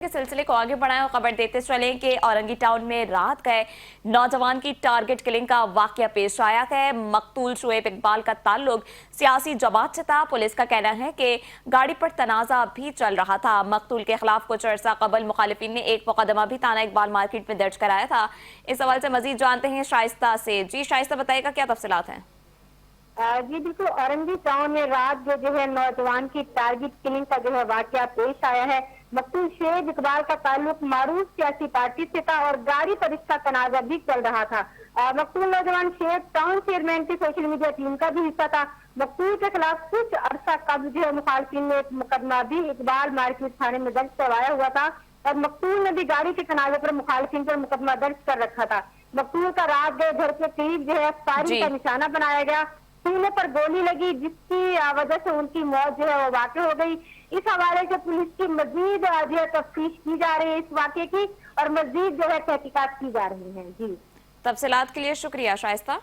के सिलसिले को आगे बढ़ाएं और खबर देते चलें कि औरंगी टाउन में रात गए नौजवान की टारगेट किलिंग का वाकया पेश आया है। मकतूल शुएब इकबाल का ताल्लुक सियासी जमात से था। पुलिस का कहना है कि गाड़ी पर तनाजा भी चल रहा था। मकतूल के खिलाफ कुछ अरसा कबल मुखालिफिन ने एक मुकदमा भी थाना इकबाल मार्केट में दर्ज कराया था। इस हवाले से मजीद जानते हैं शाइस्ता से। जी शाइस्ता, बताइएगा क्या तफसीलात हैं? जी बिल्कुल, औरंगी टाउन में रात जो है नौजवान की टारगेट किलिंग का जो है वाकया पेश आया है। मकतूल शुएब इकबाल का ताल्लुक मारूफ सियासी पार्टी से था और गाड़ी पर इसका तनाजा भी चल रहा था। मकतूल नौजवान शुएब टाउन चेयरमैन की सोशल मीडिया टीम का भी हिस्सा था। मकतूल के खिलाफ कुछ अरसा कब्ल जो है मुखालिफिन ने एक मुकदमा भी इकबाल मार्केट थाने में दर्ज करवाया हुआ था और मकतूल ने भी गाड़ी के तनाजे पर मुखालिफिन पर मुकदमा दर्ज कर रखा था। मकतूल का रात गए घर के करीब जो है फायरिंग का निशाना बनाया गया। सीने पर गोली लगी जिसकी वजह से उनकी मौत जो है वो वाक़ई हो गई। इस हवाले से पुलिस की मजीद जो है तफ्तीश की जा रही है इस वाक़े की और मजीद जो है तहकीकात की जा रही है। जी, तफसीलात के लिए शुक्रिया शाइस्ता।